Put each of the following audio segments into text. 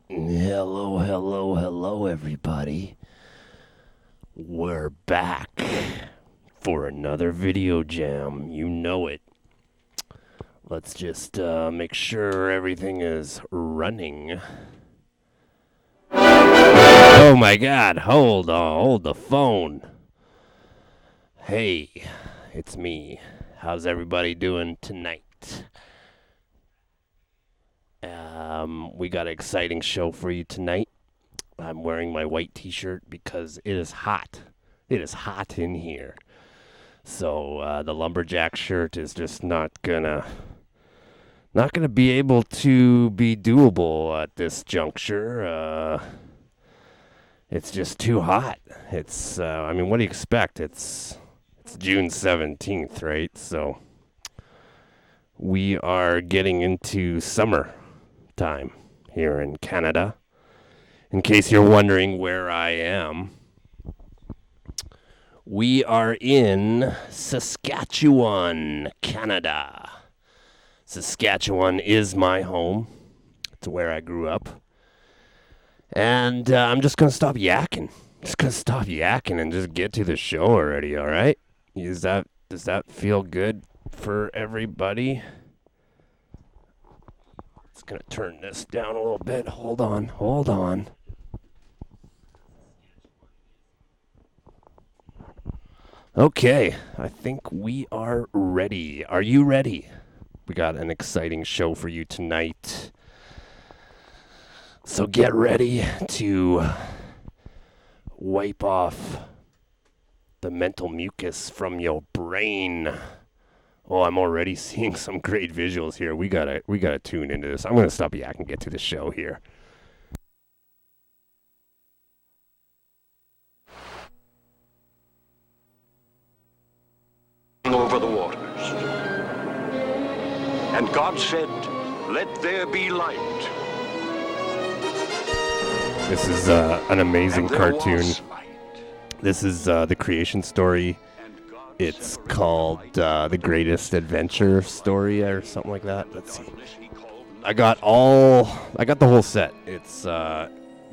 Hello, hello, hello, everybody. We're back for another video jam. You know it. Let's just make sure everything is running. Oh my god, hold on, hold the phone. Hey, it's me. How's everybody doing tonight? We got an exciting show for you tonight. I'm wearing my white t-shirt because it is hot. It is hot in here. So the lumberjack shirt is just not gonna be able to be doable at this juncture. It's just too hot. I mean, what do you expect? It's June 17th, right? So we are getting into summer time here in Canada. In case you're wondering where I am, we are in Saskatchewan, Canada. Saskatchewan is my home. It's where I grew up. And I'm just going to stop yakking. Just going to stop yakking and just get to the show already, all right? Does that feel good for everybody? Just going to turn this down a little bit. Hold on. Okay, I think we are ready. Are you ready? We got an exciting show for you tonight. So get ready to wipe off the mental mucus from your brain. Oh, I'm already seeing some great visuals here. We gotta tune into this. I'm gonna stop yakking and get to the show here. Over the waters. And God said, "Let there be light." This is an amazing And there cartoon. was light. This is the creation story. And God It's separated called light The Greatest Adventure Story or something like that. from Let's see. darkness he called I night. got the whole set. It's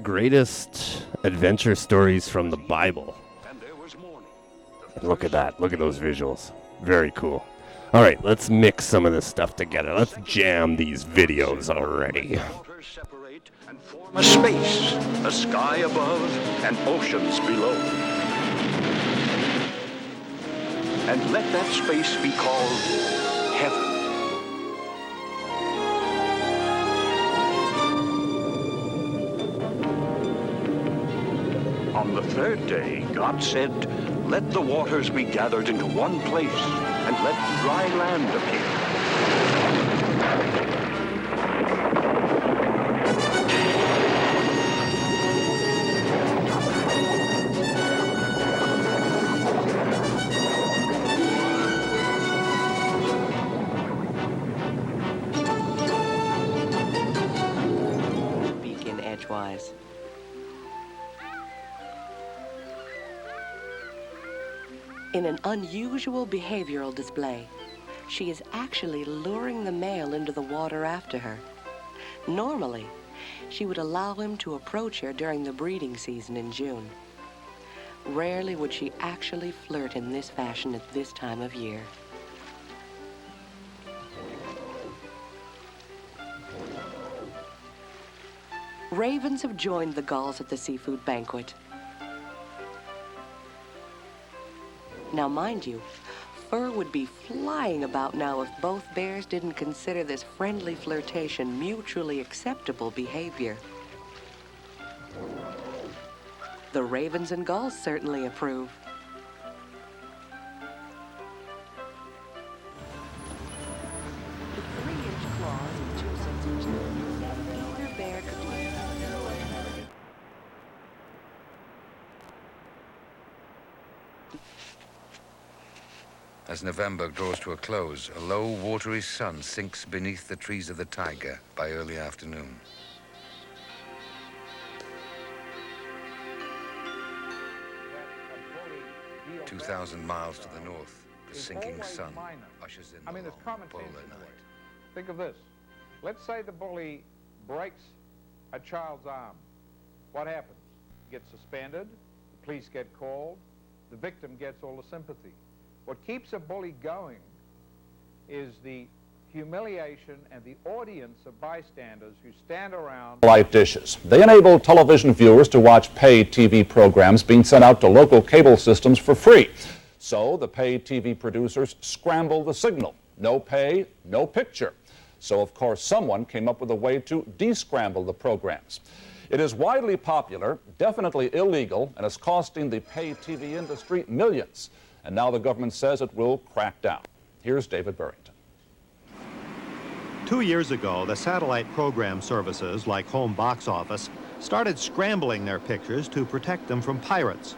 Greatest Adventure Stories from the Bible. And there was morning. And look at that. Look at those visuals. Very cool. All right, let's mix some of this stuff together. Let's jam these videos already. The waters separate and form a space, a sky above and oceans below. And let that space be called heaven. On the third day, God said, "Let the waters be gathered into one place, and let dry land appear." Beacon edgewise. In an unusual behavioral display, she is actually luring the male into the water after her. Normally, she would allow him to approach her during the breeding season in June. Rarely would she actually flirt in this fashion at this time of year. Ravens have joined the gulls at the seafood banquet. Now, mind you, fur would be flying about now if both bears didn't consider this friendly flirtation mutually acceptable behavior. The ravens and gulls certainly approve. With 3-inch claws and 2 sets of teeth, either bear could do it. As November draws to a close, a low, watery sun sinks beneath the trees of the taiga by early afternoon. When a bully 2,000 miles to the north, the is sinking always sun minor. ushers in I mean, the there's long common polar sense in the way. night. Think of this. Let's say the bully breaks a child's arm. What happens? It gets suspended, the police get called, the victim gets all the sympathy. What keeps a bully going is the humiliation and the audience of bystanders who stand around. Light dishes. They enable television viewers to watch paid TV programs being sent out to local cable systems for free. So the paid TV producers scramble the signal. No pay, no picture. So of course someone came up with a way to descramble the programs. It is widely popular, definitely illegal, and is costing the paid TV industry millions. And now the government says it will crack down. Here's David Burrington. 2 years ago, the satellite program services like Home Box Office started scrambling their pictures to protect them from pirates.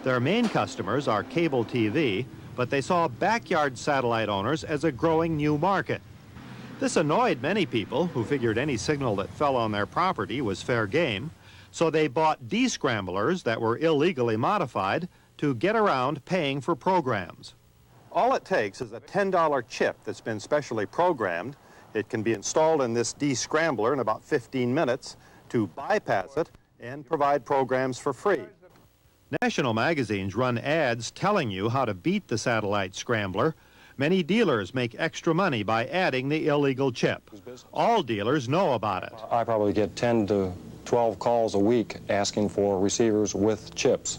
Their main customers are cable TV, but they saw backyard satellite owners as a growing new market. This annoyed many people who figured any signal that fell on their property was fair game, so they bought descramblers that were illegally modified to get around paying for programs. All it takes is a $10 chip that's been specially programmed. It can be installed in this descrambler in about 15 minutes to bypass it and provide programs for free. National magazines run ads telling you how to beat the satellite scrambler. Many dealers make extra money by adding the illegal chip. All dealers know about it. I probably get 10 to 12 calls a week asking for receivers with chips.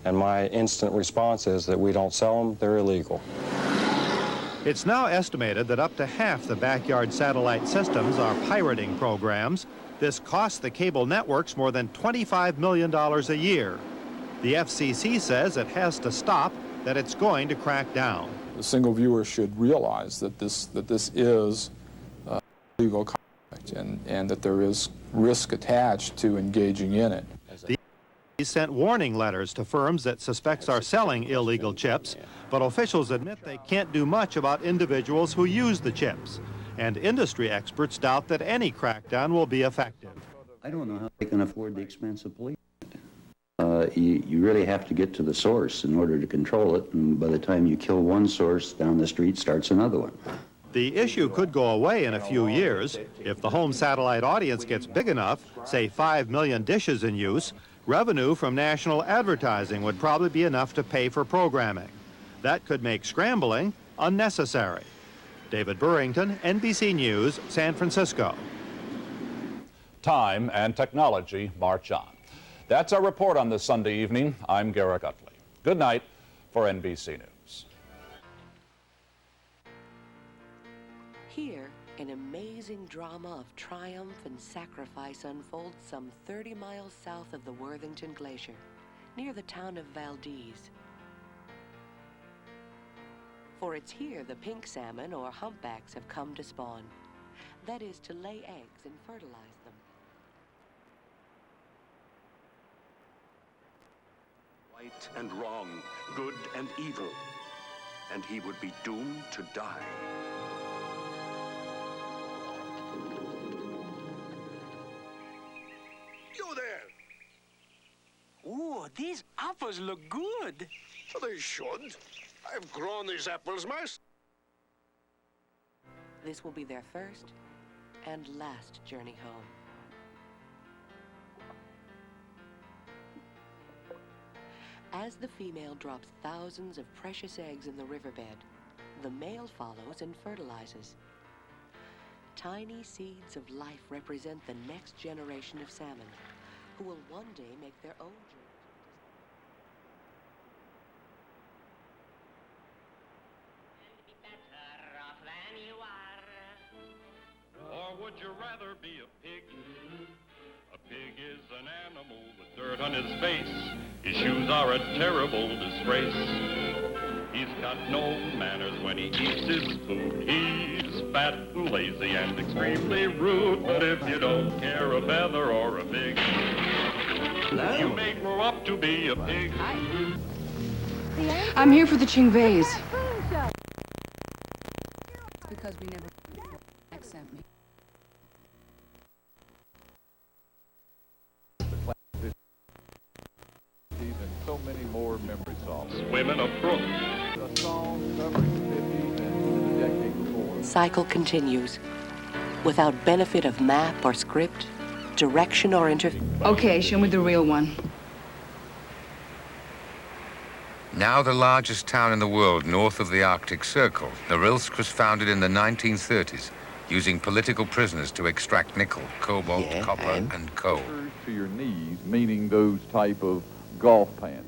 And my instant response is that we don't sell them, they're illegal. It's now estimated that up to half the backyard satellite systems are pirating programs. This costs the cable networks more than $25 million a year. The FCC says it has to stop, that it's going to crack down. The single viewer should realize that this is legal conduct and that there is risk attached to engaging in it. He sent warning letters to firms that suspects are selling illegal chips, but officials admit they can't do much about individuals who use the chips. And industry experts doubt that any crackdown will be effective. I don't know how they can afford the expense of police. You really have to get to the source in order to control it, and by the time you kill one source, down the street starts another one. The issue could go away in a few years. If the home satellite audience gets big enough, say 5 million dishes in use, revenue from national advertising would probably be enough to pay for programming. That could make scrambling unnecessary. David Burrington, NBC News, San Francisco. Time and technology march on. That's our report on this Sunday evening. I'm Garrick Utley. Good night for NBC News. Here, an amazing drama of triumph and sacrifice unfolds some 30 miles south of the Worthington Glacier, near the town of Valdez. For it's here the pink salmon, or humpbacks, have come to spawn. That is, to lay eggs and fertilize them. Right and wrong, good and evil, and he would be doomed to die. You there! Ooh, these apples look good. So they should. I've grown these apples myself. This will be their first and last journey home. As the female drops thousands of precious eggs in the riverbed, the male follows and fertilizes. Tiny seeds of life represent the next generation of salmon, who will one day make their own journey. Or would you rather be a pig? A pig is an animal with dirt on his face. His shoes are a terrible disgrace. He's got no manners when he eats his food. He's fat and lazy and extremely rude. But if you don't care a feather or a pig, you may grow up to be a pig. I'm here for the Chingveis. Because we never accept me. And so many more memory songs. Swim in a brook. A song covering the 50s and the decade before. Cycle continues. Without benefit of map or script, direction or Okay, show me the real one. Now the largest town in the world north of the Arctic Circle, Norilsk was founded in the 1930s, using political prisoners to extract nickel, cobalt, copper, and coal. To your knees, meaning those type of golf pants.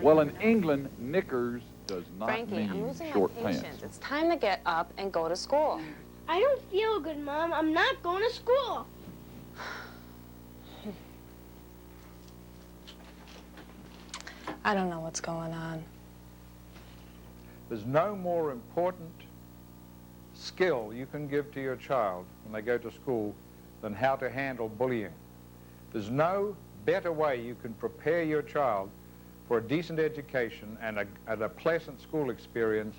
Well, in England, knickers does not Frankie, I'm mean losing short my pants. patience. It's time to get up and go to school. I don't feel good, Mom. I'm not going to school. I don't know what's going on. There's no more important skill you can give to your child when they go to school than how to handle bullying. There's no better way you can prepare your child for a decent education and a pleasant school experience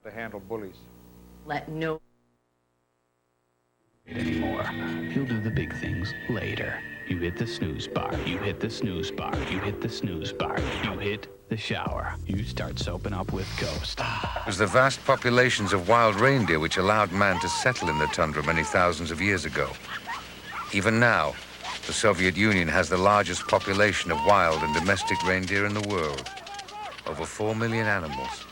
to handle bullies. Let no anymore. He'll do the big things later. You hit the snooze bar. You hit the snooze bar. You hit the snooze bar. You hit the shower. You start soaping up with Ghost. It was the vast populations of wild reindeer which allowed man to settle in the tundra many thousands of years ago. Even now, the Soviet Union has the largest population of wild and domestic reindeer in the world. Over 4 million animals.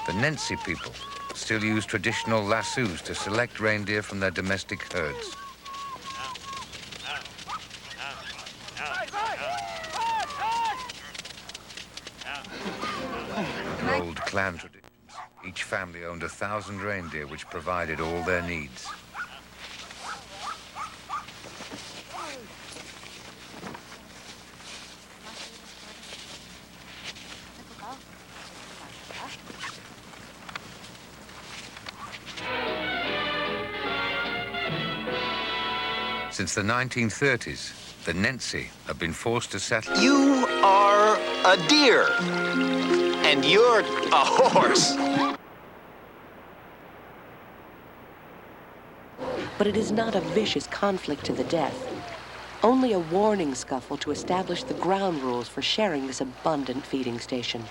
The Nensi people still use traditional lassos to select reindeer from their domestic herds. In old clan traditions, each family owned 1,000 reindeer which provided all their needs. Since the 1930s, the Nensi have been forced to settle. You are a deer, and you're a horse. But it is not a vicious conflict to the death. Only a warning scuffle to establish the ground rules for sharing this abundant feeding station.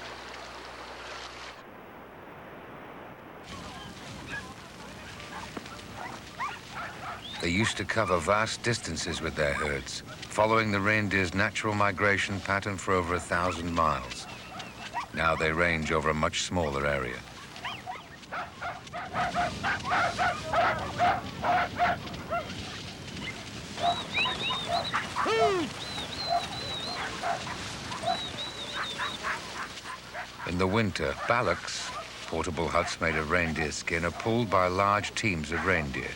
They used to cover vast distances with their herds, following the reindeer's natural migration pattern for over 1,000 miles. Now they range over a much smaller area. In the winter, ballocks, portable huts made of reindeer skin, are pulled by large teams of reindeer.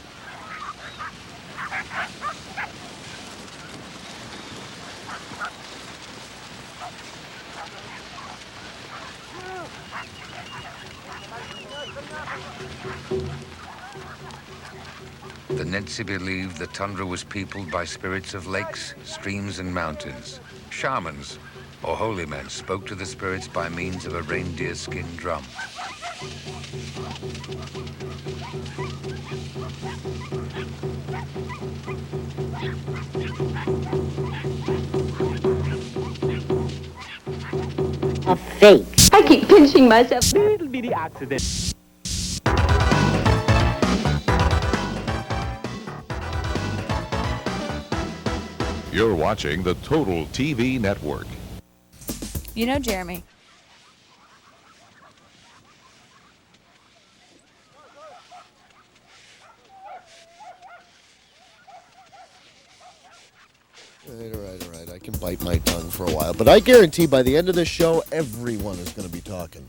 The Nensi believed the tundra was peopled by spirits of lakes, streams, and mountains. Shamans, or holy men, spoke to the spirits by means of a reindeer skin drum. a fake. I keep pinching myself. Little bitty accident. You're watching the Total TV Network. You know Jeremy. All right. I can bite my tongue for a while, but I guarantee by the end of this show, everyone is going to be talking.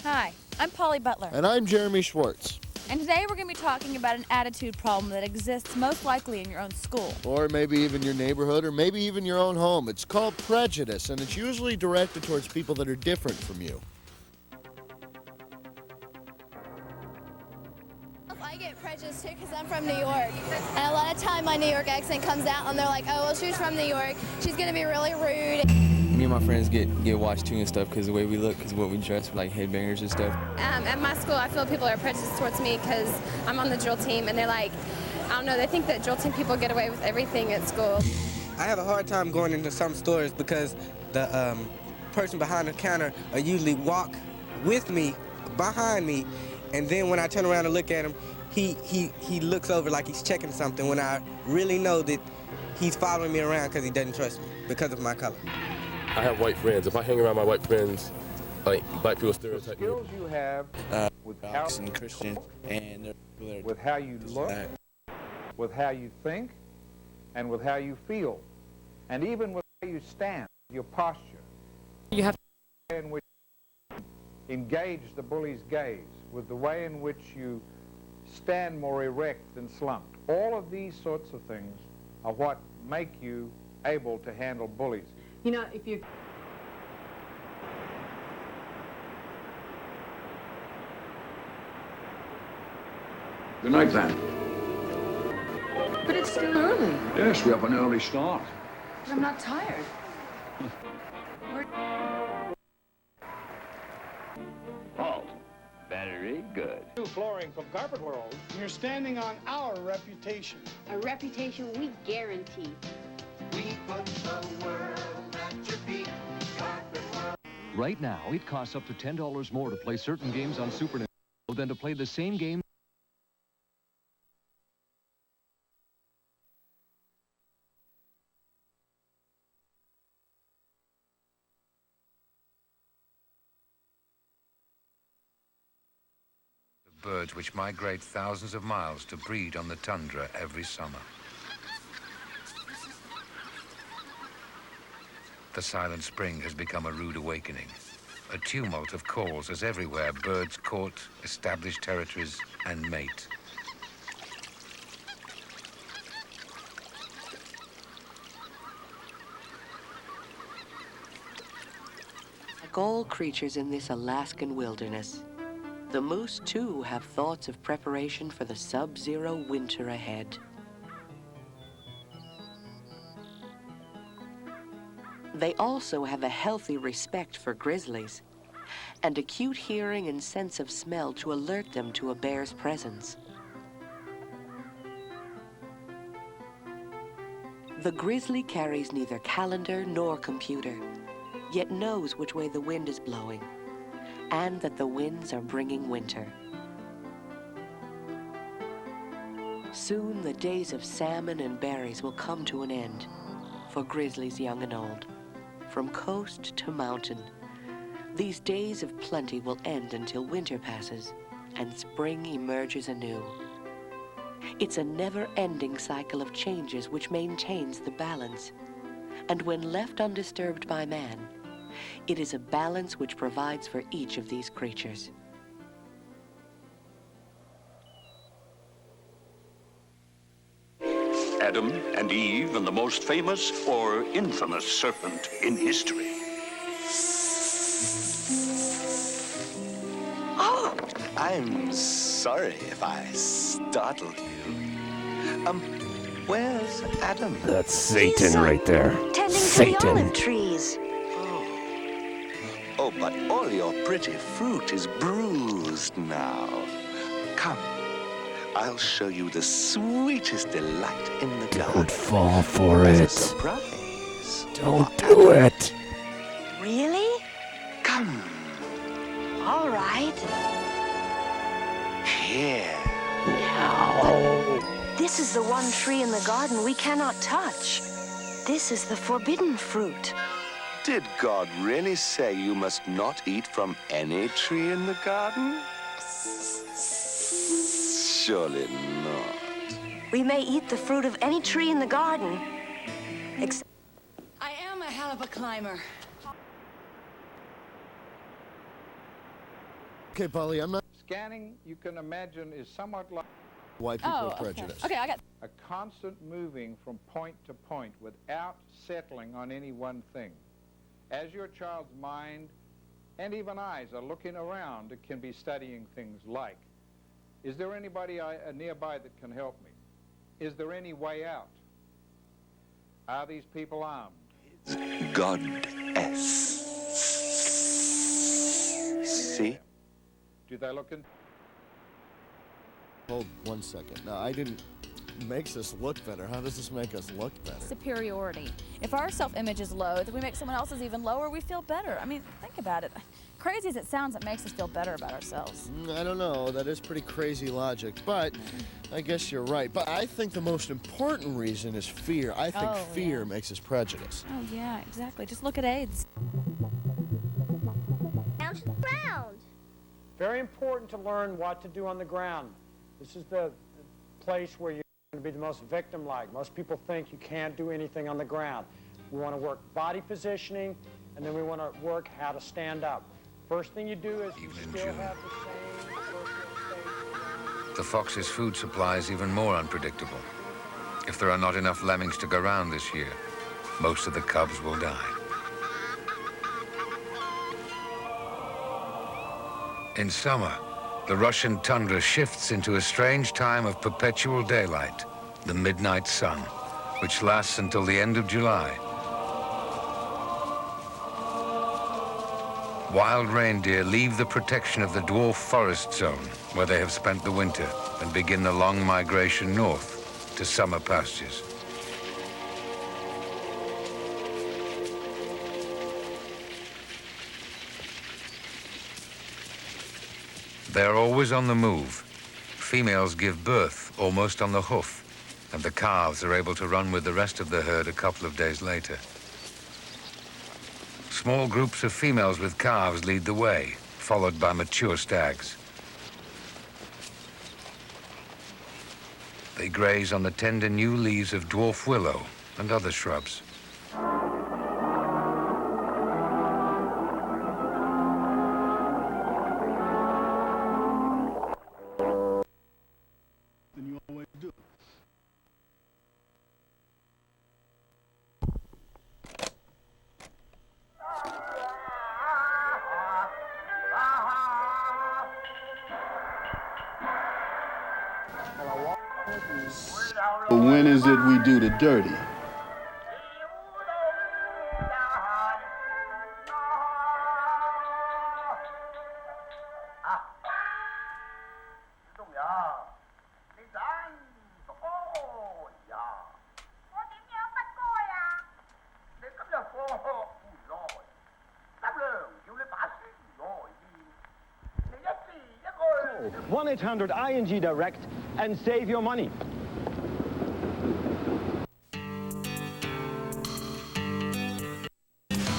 Hi, I'm Polly Butler. And I'm Jeremy Schwartz. And today we're going to be talking about an attitude problem that exists most likely in your own school. Or maybe even your neighborhood, or maybe even your own home. It's called prejudice, and it's usually directed towards people that are different from you. I get prejudiced too because I'm from New York, and a lot of time my New York accent comes out and they're like, oh, well, she's from New York, she's gonna be really rude. Me and my friends get watched too and stuff because the way we look, because what we dress, like headbangers and stuff. At my school, I feel people are prejudiced towards me because I'm on the drill team, and they're like, I don't know, they think that drill team people get away with everything at school. I have a hard time going into some stores because the person behind the counter will usually walk with me, behind me, and then when I turn around and look at him, he looks over like he's checking something when I really know that he's following me around because he doesn't trust me because of my color. I have white friends. If I hang around my white friends, like black people stereotype me. The skills you have with how and Christian and with how you look, with how you think, and with how you feel, and even with how you stand, your posture. You have the way in which you engage the bully's gaze, with the way in which you stand more erect than slumped. All of these sorts of things are what make you able to handle bullies. You know, if you... Good night, then. But it's still early. Yes, we have an early start. I'm not tired. Halt. Very good. New flooring from Carpet World. You're standing on our reputation. A reputation we guarantee. We put the world at your feet. Carpet World. Right now, it costs up to $10 more to play certain games on Super Nintendo than to play the same game. Birds which migrate thousands of miles to breed on the tundra every summer. The silent spring has become a rude awakening, a tumult of calls as everywhere birds court, establish territories, and mate. Like all creatures in this Alaskan wilderness, the moose, too, have thoughts of preparation for the sub-zero winter ahead. They also have a healthy respect for grizzlies, and acute hearing and sense of smell to alert them to a bear's presence. The grizzly carries neither calendar nor computer, yet knows which way the wind is blowing, and that the winds are bringing winter. Soon the days of salmon and berries will come to an end for grizzlies young and old. From coast to mountain, these days of plenty will end until winter passes and spring emerges anew. It's a never-ending cycle of changes which maintains the balance, and when left undisturbed by man, it is a balance which provides for each of these creatures. Adam and Eve and the most famous or infamous serpent in history. Oh, I'm sorry if I startled you. Where's Adam? That's Satan right there. Tending Satan. to the olive trees. Oh, but all your pretty fruit is bruised now. Come, I'll show you the sweetest delight in the garden. Don't fall for As a it. surprise. Don't do it. Really? Come. All right. Here. No. This is the one tree in the garden we cannot touch. This is the forbidden fruit. Did God really say you must not eat from any tree in the garden? Surely not. We may eat the fruit of any tree in the garden, except... I am a hell of a climber. Okay, Polly, I'm not Scanning, you can imagine, is somewhat like Why people are prejudiced. Okay, I got... a constant moving from point to point without settling on any one thing. As your child's mind and even eyes are looking around, it can be studying things like, is there anybody nearby that can help me? Is there any way out? Are these people armed? Goddess. See? Do they look in? Hold 1 second. No, I didn't. Makes us look better. How does this make us look better? Superiority. If our self-image is low, then we make someone else's even lower, we feel better. I mean, think about it. Crazy as it sounds, it makes us feel better about ourselves. I don't know. That is pretty crazy logic, but I guess you're right. But I think the most important reason is fear. I think fear makes us prejudiced. Oh, yeah, exactly. Just look at AIDS. Ground. Very important to learn what to do on the ground. This is the place where you're going to be the most victim-like. Most people think you can't do anything on the ground. We want to work body positioning, and then we want to work how to stand up. First thing you do is you still have the same personal space. The fox's food supply is even more unpredictable. If there are not enough lemmings to go round this year, most of the cubs will die. In summer, the Russian tundra shifts into a strange time of perpetual daylight, the midnight sun, which lasts until the end of July. Wild reindeer leave the protection of the dwarf forest zone, where they have spent the winter, and begin the long migration north to summer pastures. They are always on the move. Females give birth almost on the hoof, and the calves are able to run with the rest of the herd a couple of days later. Small groups of females with calves lead the way, followed by mature stags. They graze on the tender new leaves of dwarf willow and other shrubs. When is it we do the dirty? Call 1-800-ING Direct and save your money.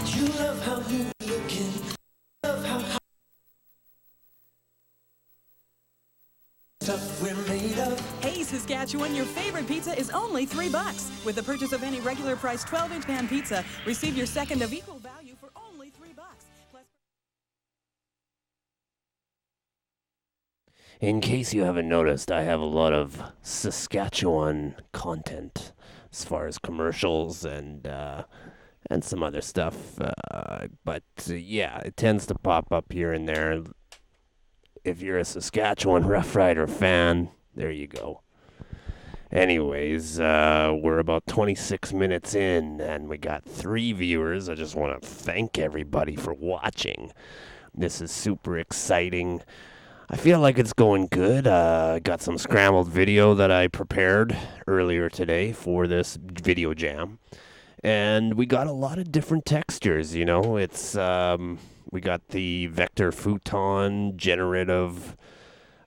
You love how you looking. Love how stuff we're made of. Hey Saskatchewan, your favorite pizza is only $3. With the purchase of any regular price 12-inch pan pizza, receive your second of equal value for only $3. Plus... In case you haven't noticed, I have a lot of Saskatchewan content as far as commercials and some other stuff. But yeah, it tends to pop up here and there. If you're a Saskatchewan Rough Rider fan, there you go. Anyways, we're about 26 minutes in, and we got 3 viewers. I just want to thank everybody for watching. This is super exciting. I feel like it's going good. I got some scrambled video that I prepared earlier today for this video jam. And we got a lot of different textures, you know. It's we got the vector futon generative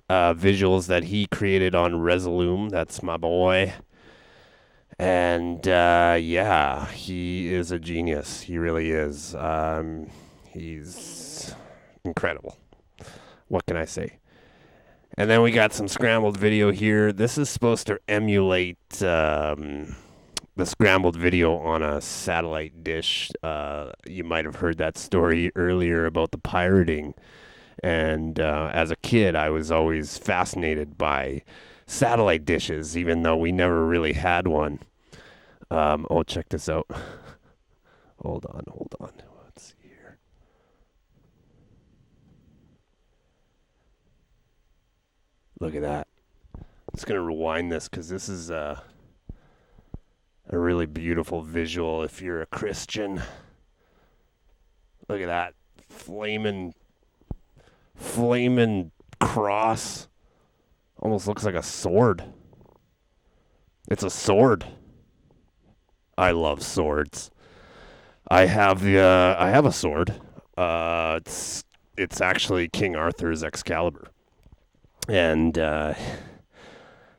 visuals that he created on Resolume. That's my boy. And yeah, he is a genius. He really is. He's incredible. What can I say? And then we got some scrambled video here. This is supposed to emulate the scrambled video on a satellite dish. You might have heard that story earlier about the pirating. And as a kid, I was always fascinated by satellite dishes, even though we never really had one. Oh, check this out. Hold on. Let's see here. Look at that. I'm just going to rewind this because this is a really beautiful visual if you're a Christian. Look at that. Flaming cross. Almost looks like a sword. It's a sword. I love swords. I have a sword. It's actually King Arthur's Excalibur. And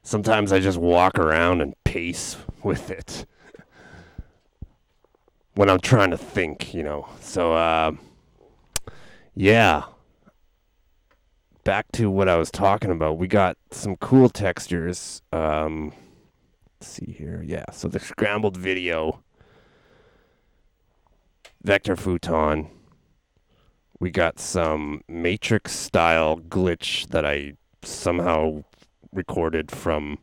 sometimes I just walk around and pace with it when I'm trying to think, you know. So, yeah. Back to what I was talking about. We got some cool textures. Let's see here. Yeah, so the scrambled video, vector futon. We got some matrix style glitch that I somehow recorded from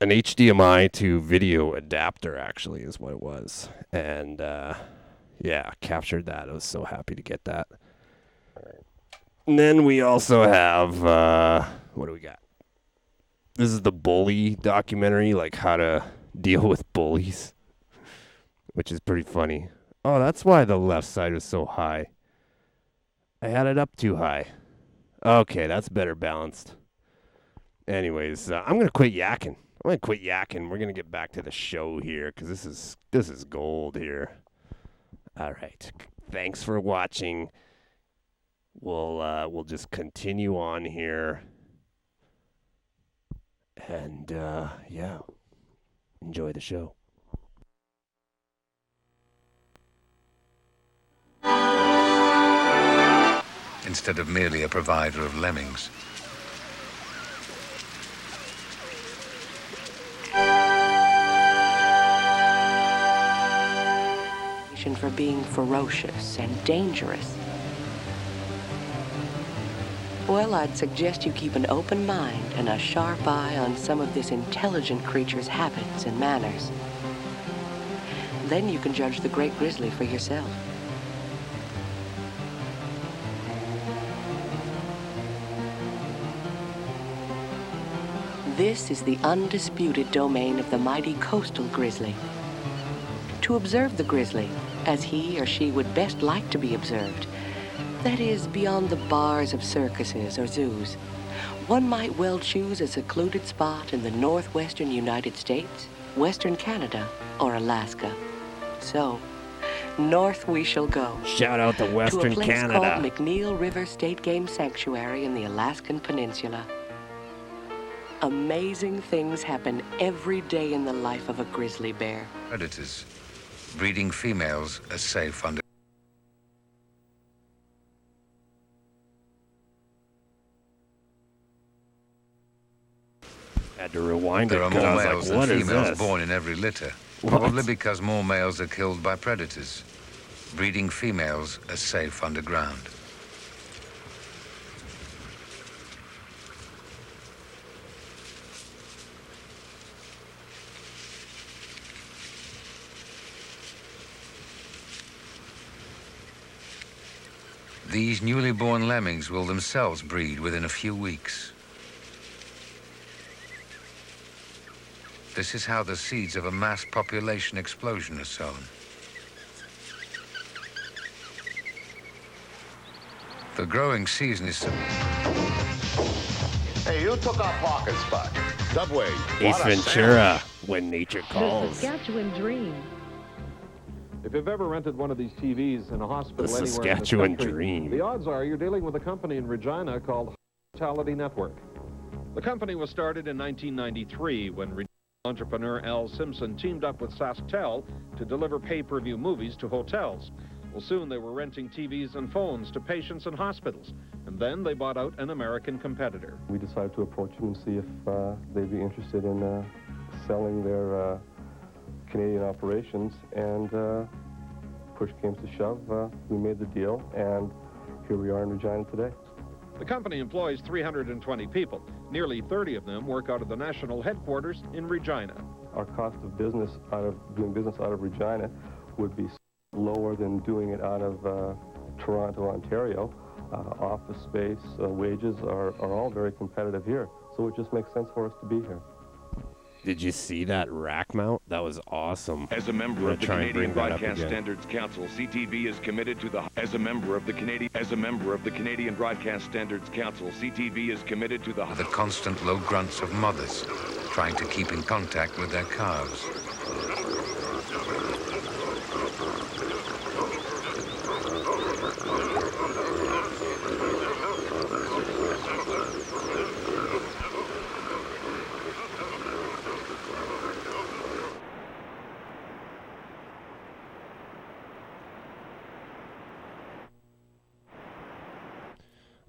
an HDMI to video adapter, actually, is what it was. And yeah, captured that. I was so happy to get that. And then we also have, what do we got? This is the bully documentary, like how to deal with bullies, which is pretty funny. Oh, that's why the left side was so high. I had it up too high. Okay, that's better balanced. Anyways, I'm going to quit yakking. We're going to get back to the show here because this is gold here. All right. Thanks for watching. We'll just continue on here. And yeah, enjoy the show. Instead of merely a provider of lemmings. For being ferocious and dangerous. Well, I'd suggest you keep an open mind and a sharp eye on some of this intelligent creature's habits and manners. Then you can judge the great grizzly for yourself. This is the undisputed domain of the mighty coastal grizzly. To observe the grizzly, as he or she would best like to be observed, that is, beyond the bars of circuses or zoos, one might well choose a secluded spot in the northwestern United States, western Canada, or Alaska. So, north we shall go. Shout out to Western Canada. To a place Canada. called McNeil River State Game Sanctuary in the Alaskan Peninsula. Amazing things happen every day in the life of a grizzly bear. Predators. Breeding females are safe under... Had to rewind there it because are I more was males like, what than is females this? born in every litter. What? Probably because more males are killed by predators. Breeding females are safe underground. These newly born lemmings will themselves breed within a few weeks. This is how the seeds of a mass population explosion are sown. The growing season is... Hey, you took our parking spot. Subway. Ace Ventura, when nature The calls. Saskatchewan Dream. If you've ever rented one of these TVs in a hospital The anywhere Saskatchewan in this country, Dream. the odds are you're dealing with a company in Regina called Hospitality Network. The company was started in 1993 when Regina entrepreneur Al Simpson teamed up with SaskTel to deliver pay-per-view movies to hotels. Well, soon they were renting TVs and phones to patients in hospitals, and then they bought out an American competitor. We decided to approach them and see if they'd be interested in selling their Canadian operations, and push came to shove, we made the deal, and here we are in Regina today. The company employs 320 people. Nearly 30 of them work out of the national headquarters in Regina. Our cost of business doing business out of Regina would be lower than doing it out of Toronto, Ontario. Office space, wages are all very competitive here, so it just makes sense for us to be here. Did you see that rack mount? That was awesome. As a member of the Canadian Broadcast Standards Council, CTV is committed to the As a member of the Canadian Broadcast Standards Council, CTV is committed to the constant low grunts of mothers trying to keep in contact with their calves.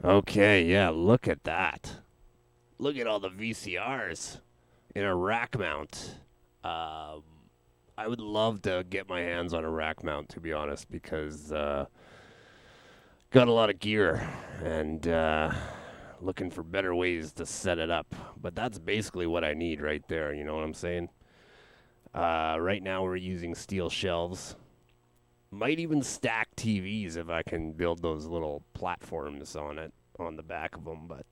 Okay, yeah, look at that. Look at all the VCRs in a rack mount. I would love to get my hands on a rack mount, to be honest, because got a lot of gear and looking for better ways to set it up. But that's basically what I need right there, you know what I'm saying? Right now we're using steel shelves. Might even stack TVs if I can build those little platforms on the back of them. But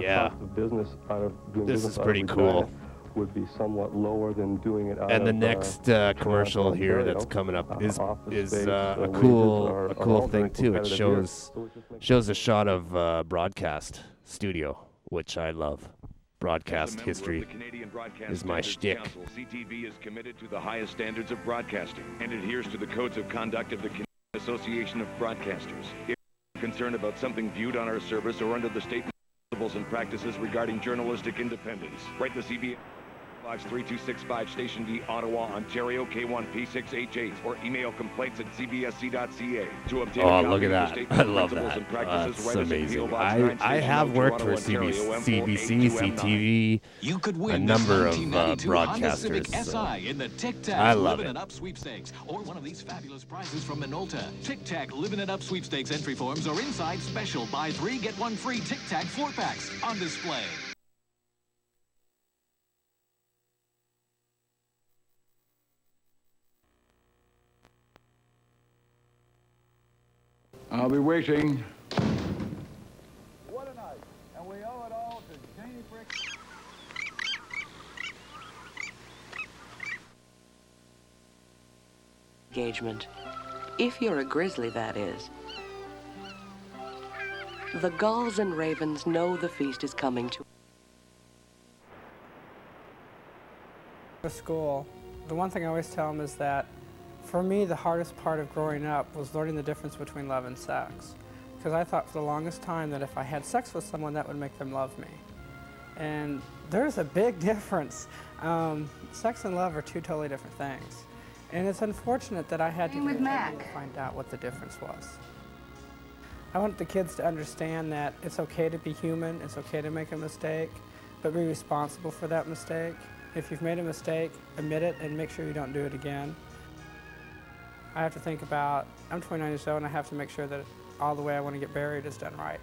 yeah, our cost of business out of doing this business is pretty cool. Would be somewhat lower than doing it out and of the next commercial here that's coming up is a cool thing too. It shows a shot of broadcast studio, which I love. Broadcast history is my shtick. CTV is committed to the highest standards of broadcasting and adheres to the codes of conduct of the Canadian Association of Broadcasters. If you're concerned about something viewed on our service or under the state principles and practices regarding journalistic independence, write the CBS 3265 Station D, Ottawa, Ontario, K1P6H8, or email complaints at cbsc.ca to obtain Oh, look at that. I love that. That's amazing. I have worked for CBC, CTV, You could win a number of 1992 Honda Civic broadcasters. so SI in the Tic Tac I love Livin' it. It Up sweepstakes, or one of these fabulous prizes from Minolta. Tic Tac Livin' It Up sweepstakes entry forms are inside special buy 3 get 1 free Tic Tac 4-packs on display. I'll be waiting. What a night. And we owe it all to Janie Frick. Engagement. If you're a grizzly, that is. The gulls and ravens know the feast is coming to. For school, the one thing I always tell them is that for me, the hardest part of growing up was learning the difference between love and sex. Because I thought for the longest time that if I had sex with someone, that would make them love me. And there's a big difference. Sex and love are two totally different things. And it's unfortunate that I had to find out what the difference was. I want the kids to understand that it's okay to be human, it's okay to make a mistake, but be responsible for that mistake. If you've made a mistake, admit it and make sure you don't do it again. I have to think about, I'm 29 years old and I have to make sure that all the way I want to get buried is done right.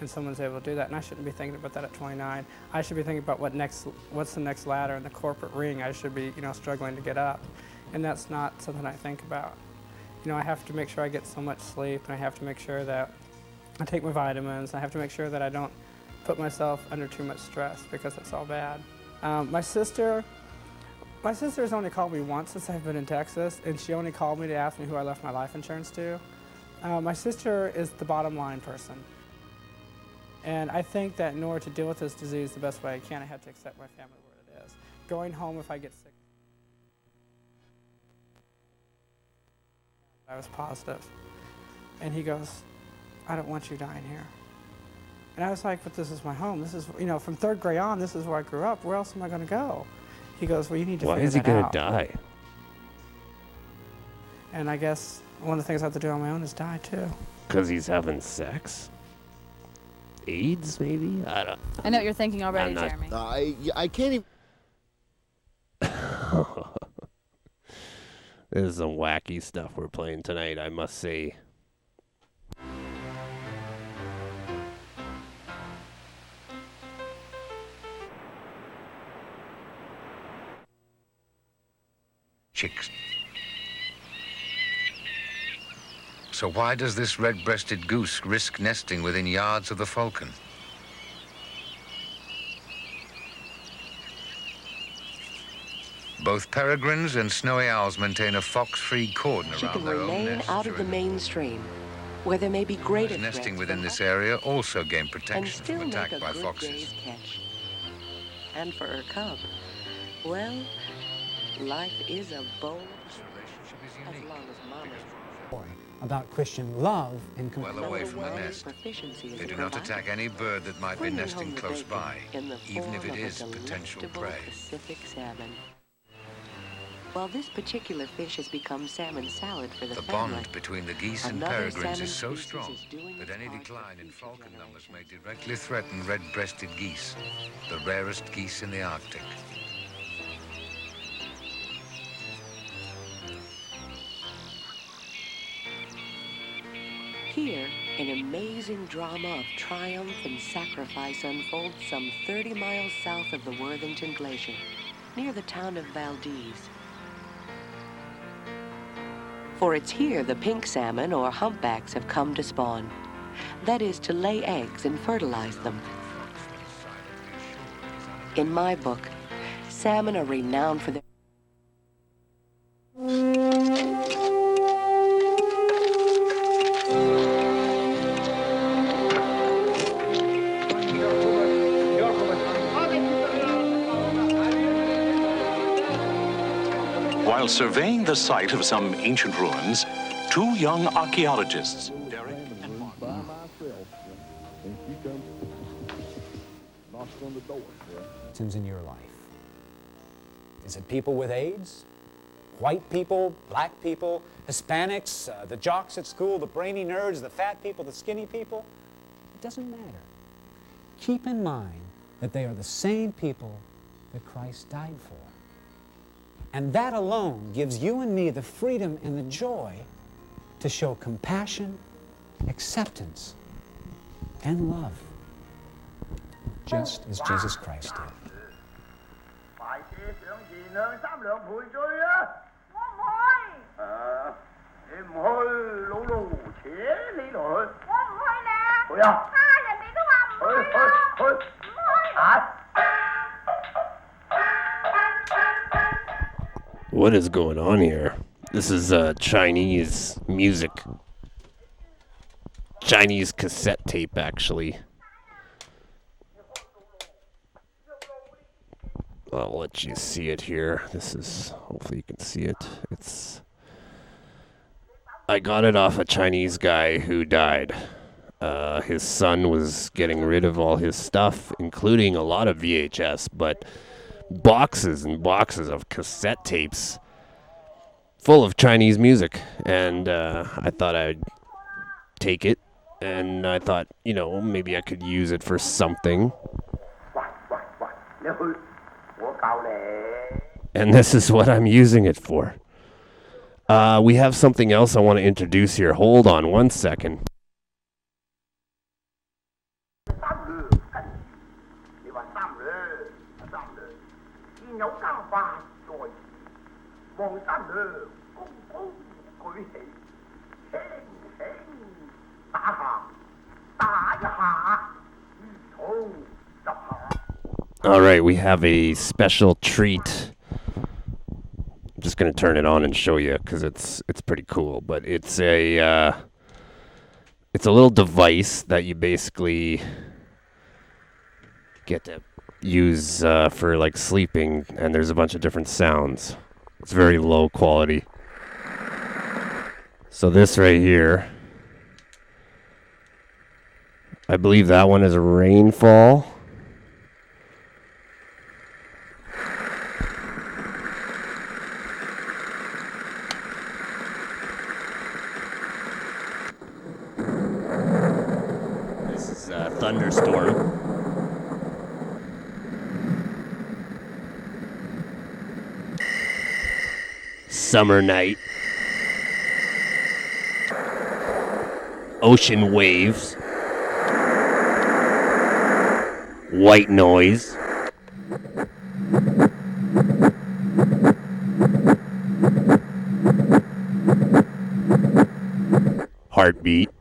And someone's able to do that, and I shouldn't be thinking about that at 29. I should be thinking about what's the next ladder in the corporate ring. I should be, struggling to get up. And that's not something I think about. I have to make sure I get so much sleep, and I have to make sure that I take my vitamins. I have to make sure that I don't put myself under too much stress, because that's all bad. My sister has only called me once since I've been in Texas, and she only called me to ask me who I left my life insurance to. My sister is the bottom line person. And I think that in order to deal with this disease the best way I can, I have to accept my family where it is. Going home if I get sick. I was positive. And he goes, I don't want you dying here. And I was like, but this is my home. This is, from third grade on, this is where I grew up. Where else am I going to go? He goes, well, you need to figure that out. Why is he going to die? And I guess one of the things I have to do on my own is die, too. Because he's having sex? AIDS, maybe? I don't. I know what you're thinking already, Jeremy. I can't even. This is some wacky stuff we're playing tonight, I must say. chicks. So why does this red-breasted goose risk nesting within yards of the falcon? Both peregrines and snowy owls maintain a fox-free cordon She around can their own remain nests out of the during mainstream, where there may be greater Those nesting threats within from this us, area also gain and protection still from make attack a by good foxes. day's catch. And for her cub, well, life is a bowl as long as mama. About Christian love and Well away from the nest, they do not attack any bird that might be nesting close by, even if it is potential prey. Pacific salmon. While this particular fish has become salmon salad for the The family, bond between the geese and another peregrines salmon is so species strong is doing that its any part decline in falcon numbers may directly threaten red-breasted geese, the rarest geese in the Arctic. Here, an amazing drama of triumph and sacrifice unfolds some 30 miles south of the Worthington Glacier, near the town of Valdez. For it's here the pink salmon, or humpbacks, have come to spawn. That is, to lay eggs and fertilize them. In my book, salmon are renowned for their While surveying the site of some ancient ruins, two young archaeologists, Derek and Mark, What's in your life? Is it people with AIDS? White people, black people, Hispanics, the jocks at school, the brainy nerds, the fat people, the skinny people? It doesn't matter. Keep in mind that they are the same people that Christ died for. And that alone gives you and me the freedom and the joy to show compassion, acceptance, and love, just as Jesus Christ did. What is going on here? This is Chinese music. Chinese cassette tape, actually. I'll let you see it here. This is, hopefully you can see it. I got it off a Chinese guy who died. His son was getting rid of all his stuff, including a lot of VHS, but boxes and boxes of cassette tapes full of Chinese music. And I thought I'd take it, and I thought, maybe I could use it for something. And this is what I'm using it for. We have something else I want to introduce here. Hold on one second. All right, we have a special treat. I'm just going to turn it on and show you because it's pretty cool. But it's a little device that you basically get to use for like sleeping, and there's a bunch of different sounds. It's very low quality. So this right here, I believe that one is a rainfall. This is a thunderstorm. Summer night. Ocean waves. White noise. Heartbeat.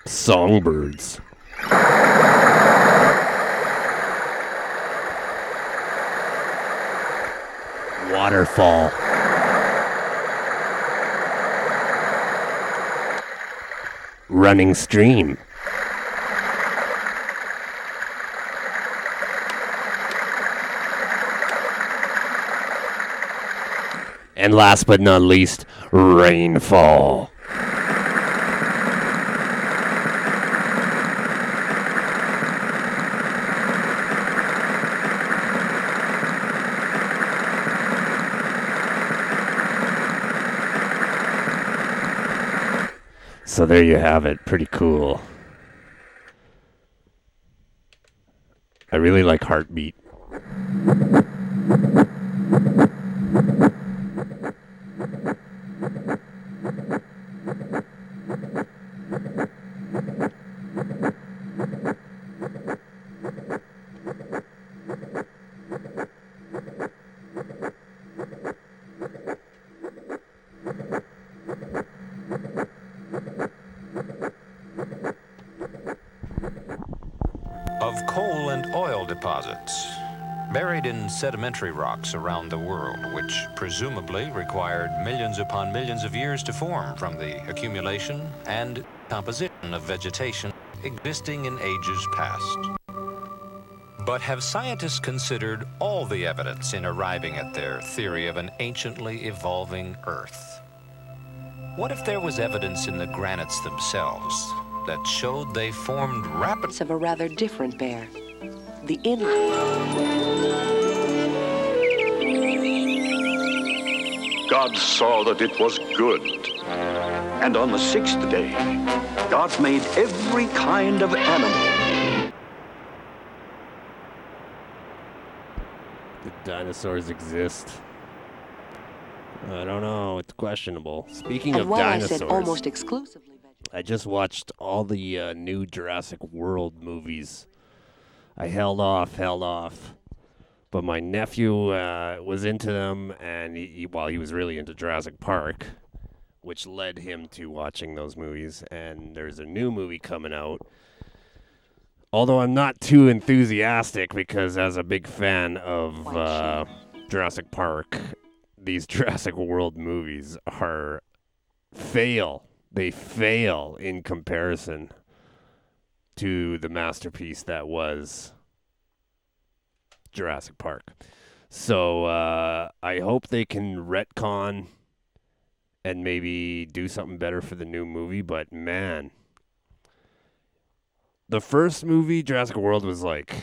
Songbirds. Waterfall. Running stream. And last but not least, rainfall. So there you have it. Pretty cool. I really like Heartbeat. Of coal and oil deposits buried in sedimentary rocks around the world, which presumably required millions upon millions of years to form from the accumulation and composition of vegetation existing in ages past. But have scientists considered all the evidence in arriving at their theory of an anciently evolving Earth? What if there was evidence in the granites themselves that showed they formed rapid of a rather different bear. The God saw that it was good. And on the sixth day, God made every kind of animal. Did dinosaurs exist? I don't know. It's questionable. Speaking of dinosaurs, I said almost exclusively. I just watched all the new Jurassic World movies. I held off. But my nephew was into them, and he was really into Jurassic Park, which led him to watching those movies. And there's a new movie coming out. Although I'm not too enthusiastic, because as a big fan of Jurassic Park, these Jurassic World movies fail. They fail in comparison to the masterpiece that was Jurassic Park. So I hope they can retcon and maybe do something better for the new movie. But man, the first movie, Jurassic World, was like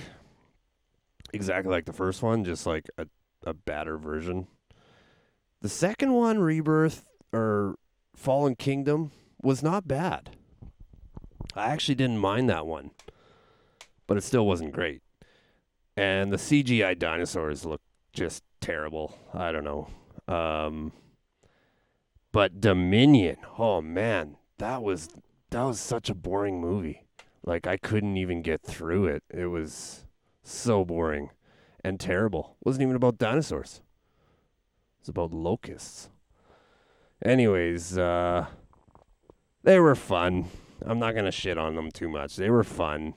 exactly like the first one, just like a badder version. The second one, Rebirth or Fallen Kingdom, was not bad. I actually didn't mind that one, but it still wasn't great. And the CGI dinosaurs look just terrible. I don't know. But Dominion, oh man, that was such a boring movie. Like, I couldn't even get through it. It was so boring and terrible. It wasn't even about dinosaurs. It was about locusts. Anyways, they were fun. I'm not going to shit on them too much. They were fun.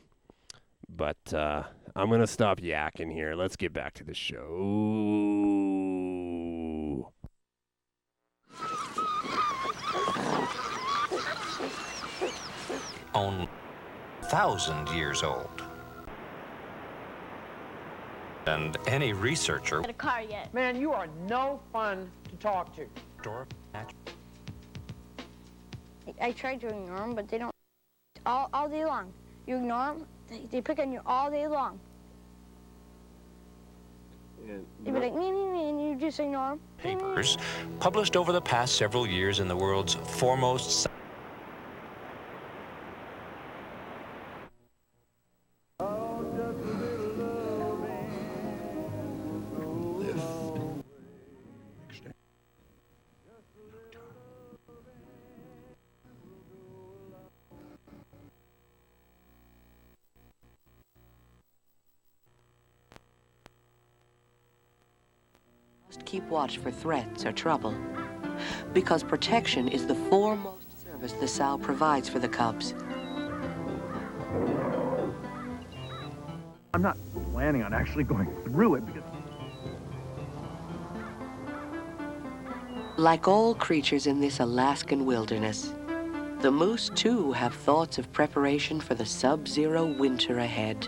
But I'm going to stop yakking here. Let's get back to the show. Only 1,000 years old. And any researcher... a car yet. Man, you are no fun to talk to. I tried to ignore them, but they don't. All day long. You ignore them, they pick on you all day long. You'd be like, me, and you just ignore them. Papers published over the past several years in the world's foremost... must keep watch for threats or trouble, because protection is the foremost service the sow provides for the cubs. I'm not planning on actually going through it because... Like all creatures in this Alaskan wilderness, the moose too have thoughts of preparation for the sub-zero winter ahead.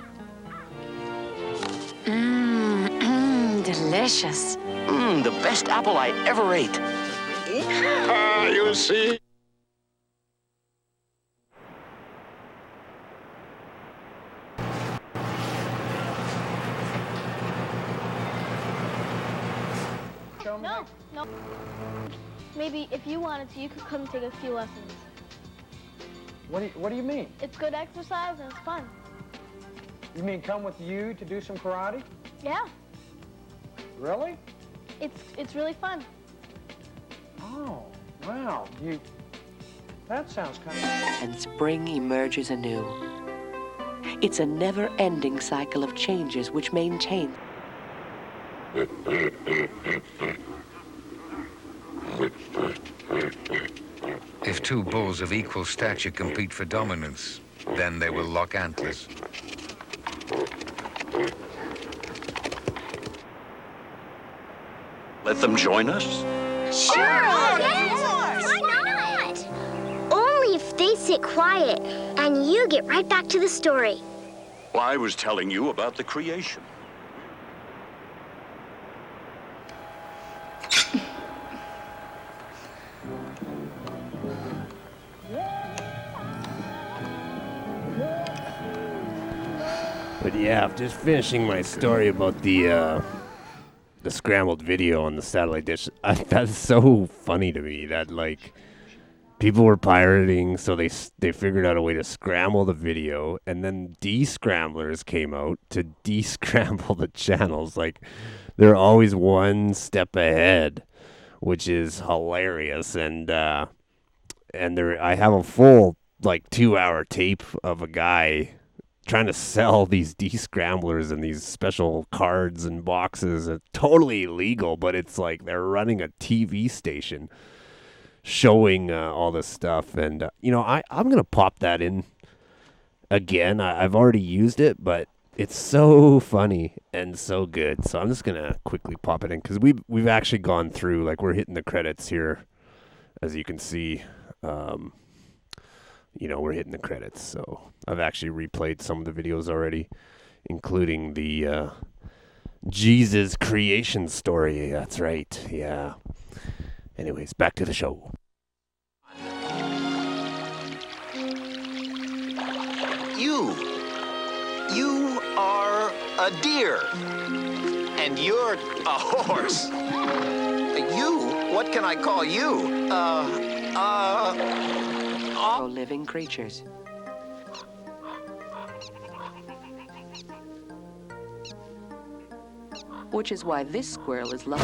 Delicious. The best apple I ever ate. You see? No. Maybe if you wanted to, you could come take a few lessons. What do you mean? It's good exercise and it's fun. You mean come with you to do some karate? Yeah, Really? it's really fun. Oh, wow. That sounds kind of... And spring emerges anew. It's a never-ending cycle of changes which maintain. If two bulls of equal stature compete for dominance, then they will lock antlers. Let them join us? Sure! Why not? Only if they sit quiet and you get right back to the story. Well, I was telling you about the creation. But yeah, just finishing my story about the scrambled video on the satellite dish. That's so funny to me that like people were pirating, so they figured out a way to scramble the video, and then descramblers came out to descramble the channels. Like they're always one step ahead, which is hilarious. And I have a full like 2-hour tape of a guy trying to sell these descramblers and these special cards and boxes. It's totally illegal, but it's like they're running a TV station showing all this stuff. And, I'm going to pop that in again. I've already used it, but it's so funny and so good. So I'm just going to quickly pop it in because we've actually gone through, like we're hitting the credits here, as you can see. We're hitting the credits, so I've actually replayed some of the videos already, including the Jesus creation story. That's right, yeah. Anyways, back to the show. You are a deer, and you're a horse. What can I call you? Living creatures. Which is why this squirrel is lucky.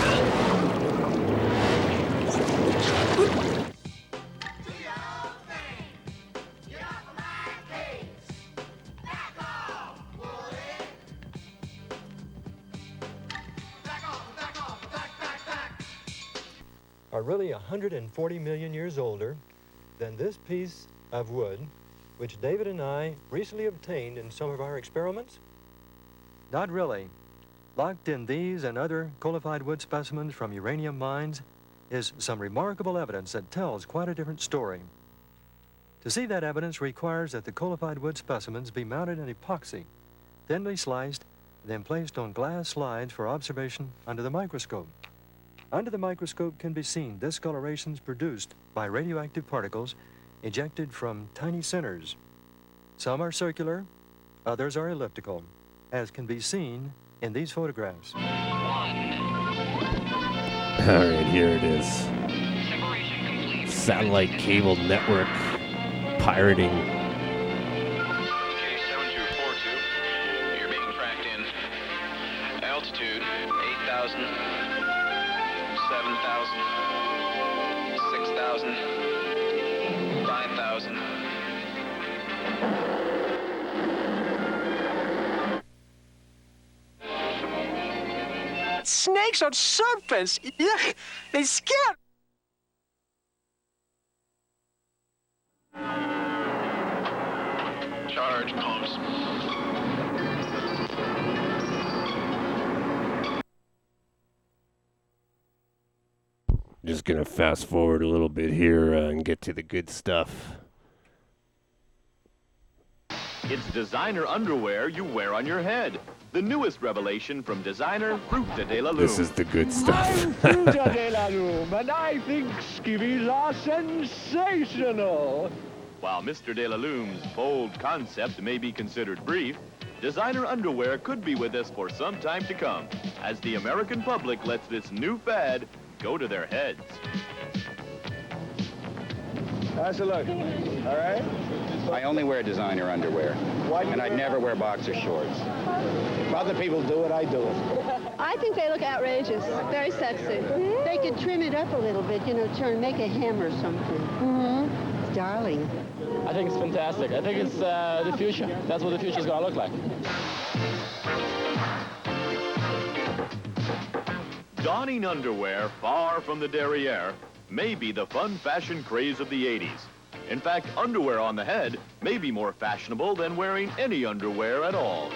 Are really 140 million years older than this piece of wood, which David and I recently obtained in some of our experiments? Not really. Locked in these and other coalified wood specimens from uranium mines is some remarkable evidence that tells quite a different story. To see that evidence requires that the coalified wood specimens be mounted in epoxy, thinly sliced, then placed on glass slides for observation under the microscope. Under the microscope can be seen discolorations produced by radioactive particles ejected from tiny centers. Some are circular, others are elliptical, as can be seen in these photographs. All right, here it is. Satellite cable network pirating. Okay, 7242. You're being tracked in. Altitude 8,000, 7,000, 6,000, 5,000. snakes or serpents. Yuck, they scare. Charge pumps. Just gonna fast forward a little bit here and get to the good stuff. It's designer underwear you wear on your head. The newest revelation from designer Fruta de la Loom. This is the good stuff. Fruta de la Loom, and I think skivvies are sensational. While Mr. de la Loom's bold concept may be considered brief, designer underwear could be with us for some time to come, as the American public lets this new fad go to their heads. How's it look? All right? I only wear designer underwear. And I'd never wear boxer shorts. If other people do it, I do it. I think they look outrageous. Very sexy. They could trim it up a little bit, you know, make a hem or something. Mm-hmm. Darling. I think it's fantastic. I think it's the future. That's what the future is going to look like. Donning underwear far from the derriere may be the fun fashion craze of the 80s. In fact, underwear on the head may be more fashionable than wearing any underwear at all.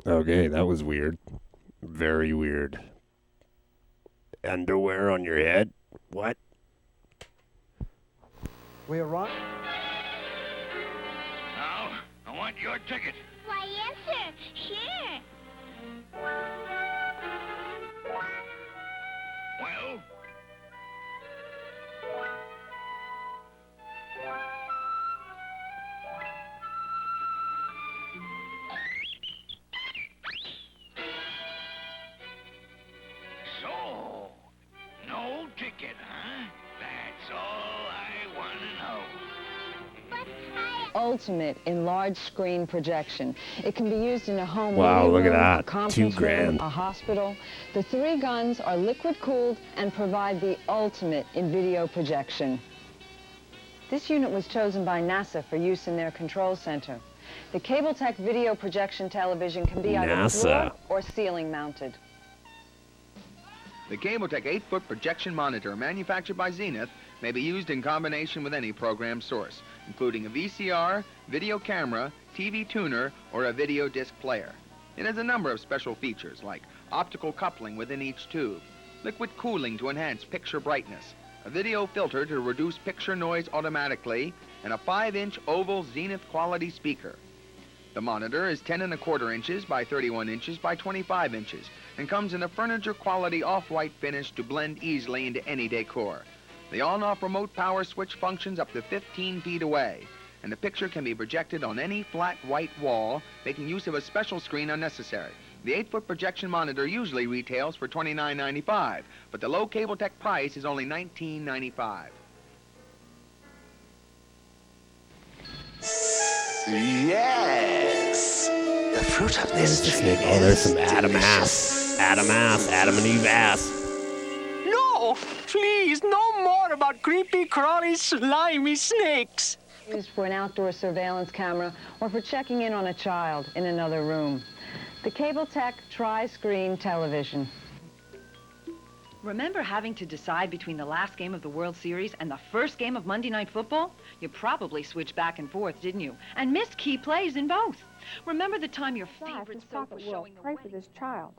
Okay, that was weird. Very weird. Underwear on your head? What? We arrived. Now, I want your ticket. Why, yes, sir. Sure. Well? So, no ticket, huh? That's all I want to know. Ultimate in large screen projection. It can be used in a home Wow, living look at room, that. a conference $2 room, grand. a hospital. The 3 guns are liquid cooled and provide the ultimate in video projection. This unit was chosen by NASA for use in their control center. The Cable-Tech video projection television can be either NASA. floor or ceiling mounted. The Cable-Tech 8-foot projection monitor manufactured by Zenith may be used in combination with any program source, including a VCR, video camera, TV tuner, or a video disc player. It has a number of special features like optical coupling within each tube, liquid cooling to enhance picture brightness, a video filter to reduce picture noise automatically, and a 5-inch oval Zenith quality speaker. The monitor is 10 1/4 inches by 31 inches by 25 inches and comes in a furniture quality off-white finish to blend easily into any decor. The on-off remote power switch functions up to 15 feet away, and the picture can be projected on any flat white wall, making use of a special screen unnecessary. The 8-foot projection monitor usually retails for $29.95, but the low Cable-Tech price is only $19.95. Yes! The fruit of this tree Oh, there's some is Adam delicious. ass. Adam ass. Adam and Eve ass. No, please, no more about creepy, crawly, slimy snakes. Used for an outdoor surveillance camera or for checking in on a child in another room. The Cable-Tech tri-screen television. Remember having to decide between the last game of the World Series and the first game of Monday Night Football? You probably switched back and forth, didn't you? And missed key plays in both. Remember the time your favorite soap was showing the pray for this child.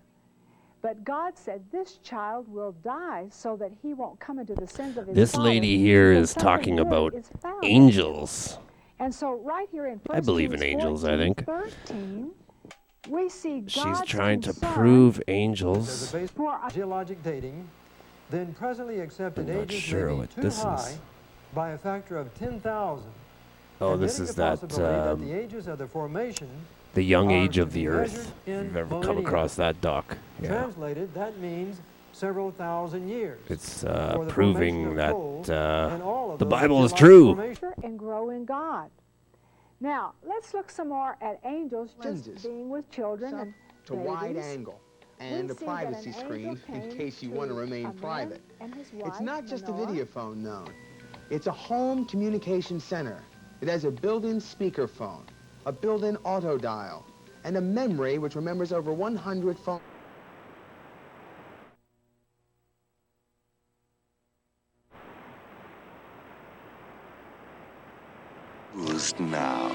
But God said this child will die so that he won't come into the sins of his This father. lady here And is something talking good about is found. angels. And so right here in I believe in angels, I think. 13, we see She's God's trying to concern prove There's angels. a base for geologic dating, then presently accepted I'm not ages sure may be what too this high is. by a factor of 10,000. Oh, this admitting is the that, possibility the ages of the formation the young are age to of be the measured earth. If in you've ever come millennia. across that doc. Yeah. Translated, that means several thousand years. It's for the proving formation that of coal and all of the those Bible is geological true. And grow in God. Now, let's look some more at angels Lenses. just being with children and To wide babies. angle and a see that privacy an screen angel in came case you want to to remain a man private. and his It's wife, not just a Manoah. video phone, no. It's a home communication center. It has a built-in speakerphone, a built-in auto dial, and a memory which remembers over 100 phone. Who's now?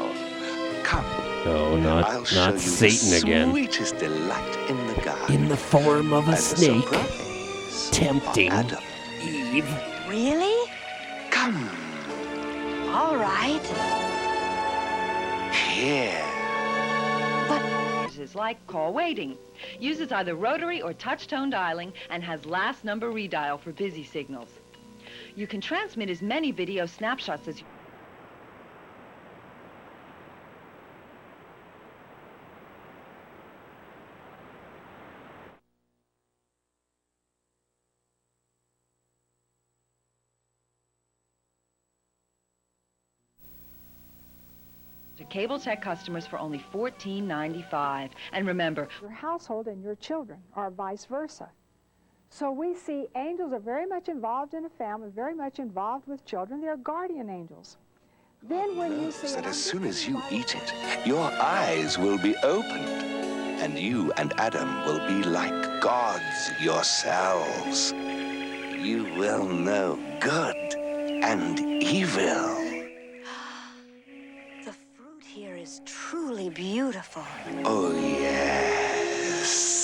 Come. No, I'll show not you Satan the again. sweetest delight in the garden. In the form of a And snake, surprise tempting for Adam. Eve. Really? Come All right. here. Is like call waiting. Uses either rotary or touch-tone dialing and has last number redial for busy signals. You can transmit as many video snapshots as you... to Cable Tech customers for only $14.95. And remember, Your household and your children, or vice versa. So we see angels are very much involved in a family, very much involved with children. They're guardian angels. Then when you see That as soon as you eat it, your eyes will be opened, and you and Adam will be like gods yourselves. You will know good and evil. The fruit here is truly beautiful. Oh, yes.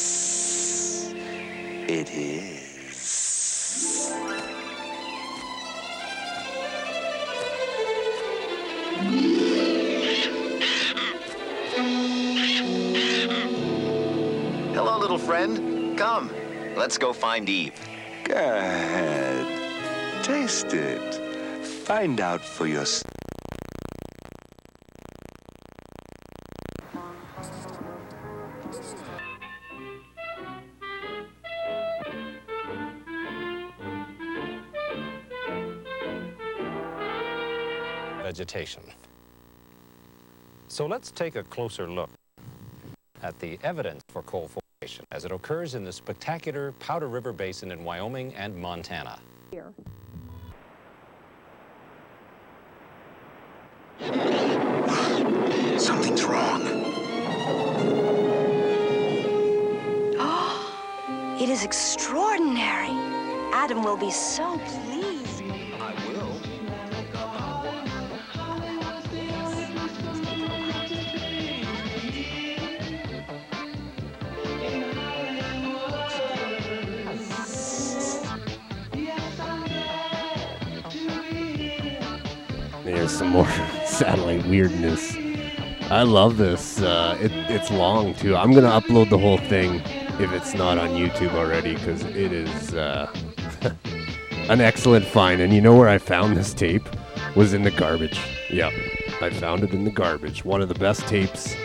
It is. Hello, little friend. Come, let's go find Eve. Go ahead. Taste it. Find out for yourself. Vegetation. So let's take a closer look at the evidence for coal formation as it occurs in the spectacular Powder River Basin in Wyoming and Montana. Here. Something's wrong. Oh, it is extraordinary. Adam will be so pleased. I will. There's some more satellite weirdness. I love this. It's long, too. I'm going to upload the whole thing if it's not on YouTube already, because it is an excellent find. And you know where I found this tape? Was in the garbage. Yep, I found it in the garbage. One of the best tapes,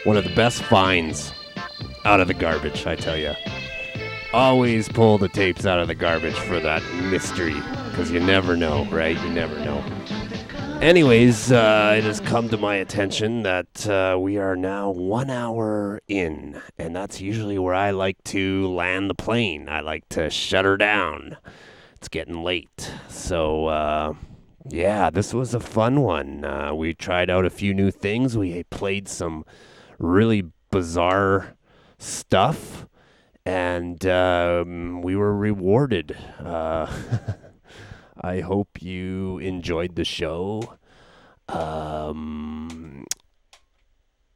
one of the best finds out of the garbage, I tell you. Always pull the tapes out of the garbage for that mystery, because you never know, right? You never know. Anyways, it has come to my attention that we are now 1 hour in, and that's usually where I like to land the plane. I like to shut her down. It's getting late. So, yeah, this was a fun one. We tried out a few new things. We played some really bizarre stuff, and we were rewarded. I hope you enjoyed the show.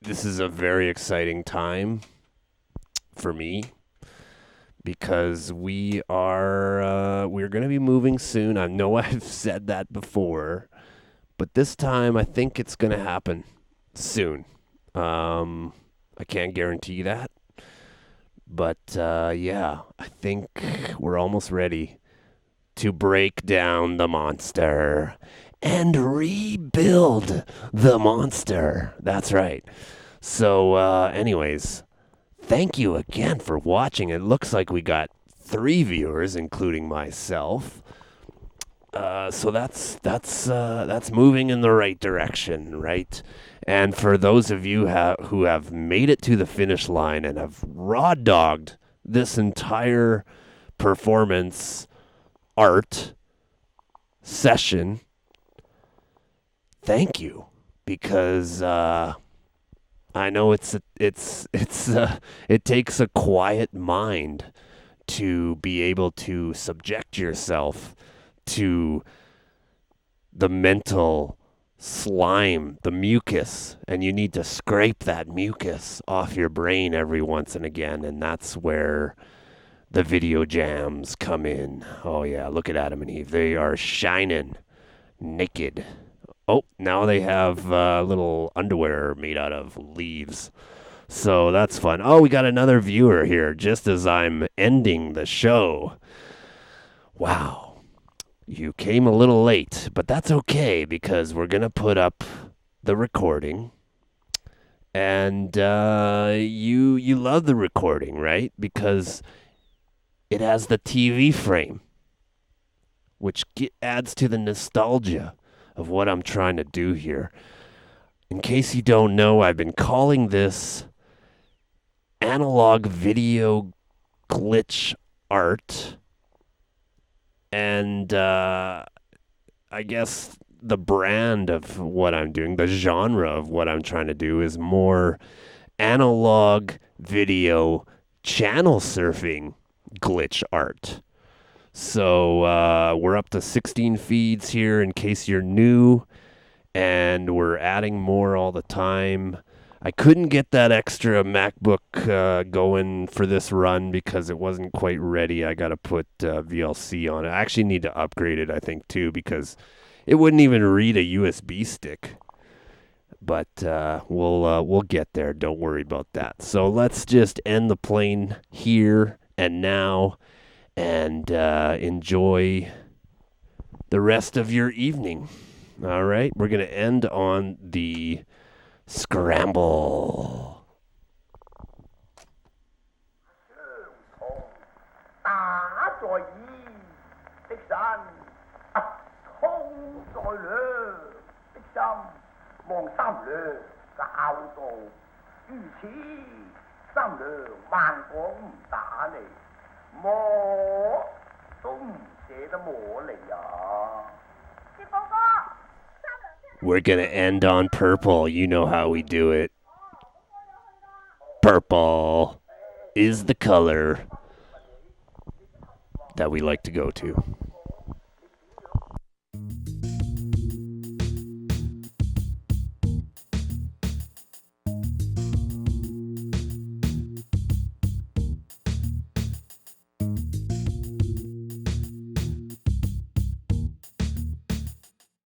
This is a very exciting time for me because we're going to be moving soon. I know I've said that before, but this time I think it's going to happen soon. I can't guarantee that, but yeah, I think we're almost ready to break down the monster and rebuild the monster. That's right. So anyways, thank you again for watching. It looks like we got 3 viewers, including myself. So that's moving in the right direction, right? And for those of you who have made it to the finish line and have raw dogged this entire performance art session, thank you, because I know it takes a quiet mind to be able to subject yourself to the mental slime, the mucus, and you need to scrape that mucus off your brain every once and again, and that's where the video jams come in. Oh yeah, look at Adam and Eve. They are shining naked. Oh, now they have little underwear made out of leaves. So that's fun. Oh, we got another viewer here just as I'm ending the show. Wow. You came a little late, but that's okay because we're going to put up the recording. And you love the recording, right? Because it has the TV frame, which adds to the nostalgia of what I'm trying to do here. In case you don't know, I've been calling this analog video glitch art. And I guess the brand of what I'm doing, the genre of what I'm trying to do is more analog video channel surfing glitch art. So we're up to 16 feeds here in case you're new, and we're adding more all the time. I couldn't get that extra MacBook going for this run because it wasn't quite ready. I got to put VLC on it. I actually need to upgrade it, I think, too, because it wouldn't even read a USB stick. But we'll get there. Don't worry about that. So let's just end the plane here and now and enjoy the rest of your evening. All right? We're going to end on the scramble. 打在意的神，痛在兩的心，望三兩教導，如此三兩萬個唔打你，摸都唔捨得摸你啊！小寶哥。We're going to end on purple. You know how we do it. Purple is the color that we like to go to.